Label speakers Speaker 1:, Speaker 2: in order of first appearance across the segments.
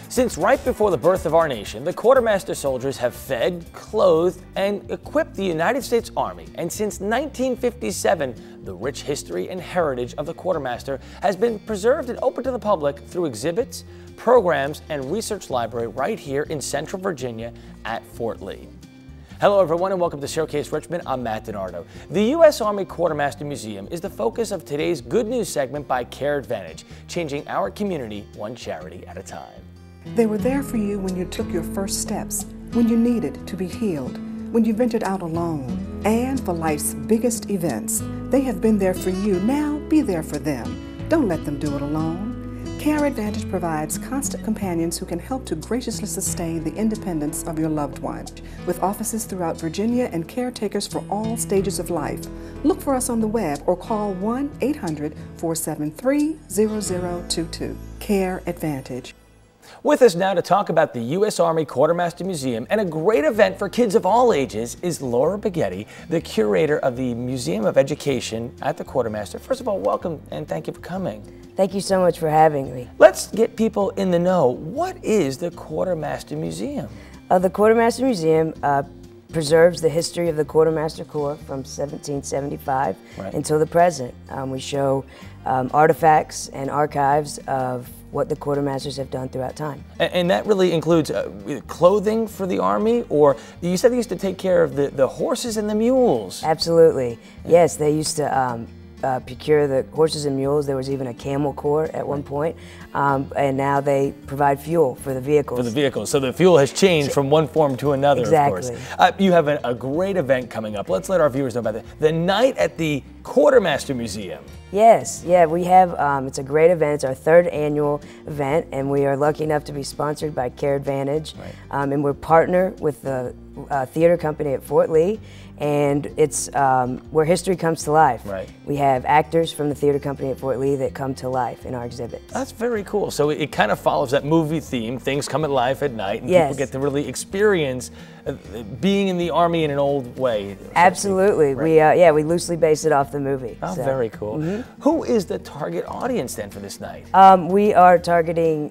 Speaker 1: Since right before the birth of our nation, the Quartermaster soldiers have fed, clothed, and equipped the United States Army. And since 1957, the rich history and heritage of the Quartermaster has been preserved and open to the public through exhibits, programs, and research library right here in Central Virginia at Fort Lee. Hello everyone and welcome to Showcase Richmond. I'm Matt DiNardo. The U.S. Army Quartermaster Museum is the focus of today's Good News segment by Care Advantage, changing our community one charity at a time.
Speaker 2: They were there for you when you took your first steps, when you needed to be healed, when you ventured out alone, and for life's biggest events. They have been there for you. Now be there for them. Don't let them do it alone. Care Advantage provides constant companions who can help to graciously sustain the independence of your loved one. With offices throughout Virginia and caretakers for all stages of life. Look for us on the web or call 1-800-473-0022. Care Advantage.
Speaker 1: With us now to talk about the U.S. Army Quartermaster Museum and a great event for kids of all ages is Laura Baghetti, the curator of the Museum of Education at the Quartermaster. First of all, welcome and thank you for coming.
Speaker 3: Thank you so much for having me.
Speaker 1: Let's get people in the know. What is the Quartermaster Museum?
Speaker 3: The Quartermaster Museum preserves the history of the Quartermaster Corps from 1775 until the present. We show artifacts and archives of what the quartermasters have done throughout time.
Speaker 1: And that really includes clothing for the Army, or you said they used to take care of the horses and the mules.
Speaker 3: Absolutely. Yes, they used to procure the horses and mules. There was even a camel corps at one point, and now they provide fuel for the vehicles.
Speaker 1: For the vehicles, so the fuel has changed from one form to another,
Speaker 3: exactly.
Speaker 1: Of course. You have a great event coming up. Let's let our viewers know about that. The night at the Quartermaster Museum.
Speaker 3: Yes, yeah, we have, it's a great event. It's our third annual event, and we are lucky enough to be sponsored by Care Advantage. And we're partner with the theater company at Fort Lee, and it's where history comes to life. We have actors from the theater company at Fort Lee that come to life in our exhibits.
Speaker 1: That's very cool. So it kind of follows that movie theme, things come at life at night, and people get to really experience being in the Army in an old way.
Speaker 3: Absolutely. We loosely based it off the movie.
Speaker 1: Oh, so. Very cool. Who is the target audience then for this night?
Speaker 3: We are targeting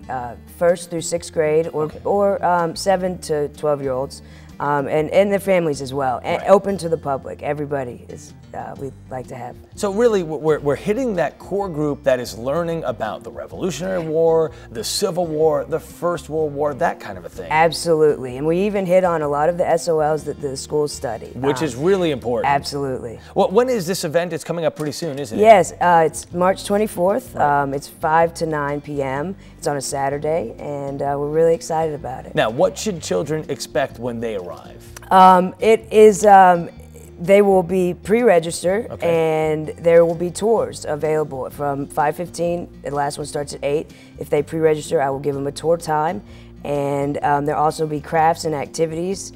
Speaker 3: 1st through 6th grade or 7 to 12-year-olds. And their families as well, and open to the public. Everybody is we'd like to have.
Speaker 1: So really, we're hitting that core group that is learning about the Revolutionary War, the Civil War, the First World War, that kind of a thing.
Speaker 3: Absolutely, and we even hit on a lot of the SOLs that the schools study.
Speaker 1: Which is really important.
Speaker 3: Absolutely.
Speaker 1: Well, when is this event? It's coming up pretty soon, isn't it?
Speaker 3: Yes, it's March 24th. It's 5 to 9 p.m. It's on a Saturday, and we're really excited about it.
Speaker 1: Now, what should children expect when they arrive?
Speaker 3: They will be pre-registered, and there will be tours available from 5:15. The last one starts at 8. If they pre-register, I will give them a tour time, and there'll also be crafts and activities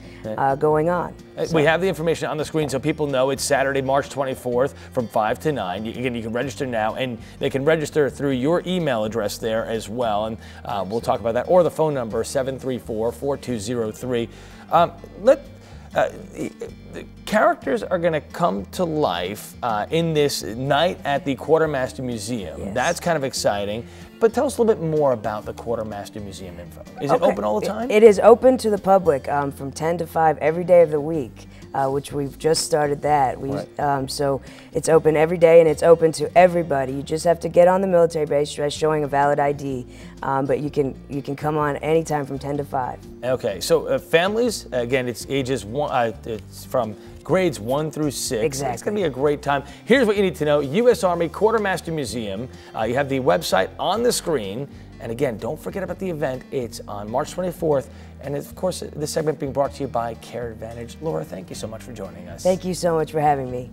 Speaker 3: going on.
Speaker 1: So. We have the information on the screen so people know it's Saturday, March 24th from 5 to 9. Again, you can register now, and they can register through your email address there as well, and we'll talk about that, or the phone number 734-4203. The characters are going to come to life in this night at the Quartermaster Museum. That's kind of exciting. But tell us a little bit more about the Quartermaster Museum info. Is it open all the time?
Speaker 3: It is open to the public from 10 to 5 every day of the week, which we've just started that. So it's open every day, and it's open to everybody. You just have to get on the military base dress showing a valid ID, but you can come on anytime from 10 to 5. Okay,
Speaker 1: so families, again, it's ages it's from grades 1 through 6.
Speaker 3: Exactly.
Speaker 1: It's going to be a great time. Here's what you need to know. U.S. Army Quartermaster Museum. You have the website on the screen. And again, don't forget about the event. It's on March 24th. And of course, this segment being brought to you by Care Advantage. Laura, thank you so much for joining us.
Speaker 3: Thank you so much for having me.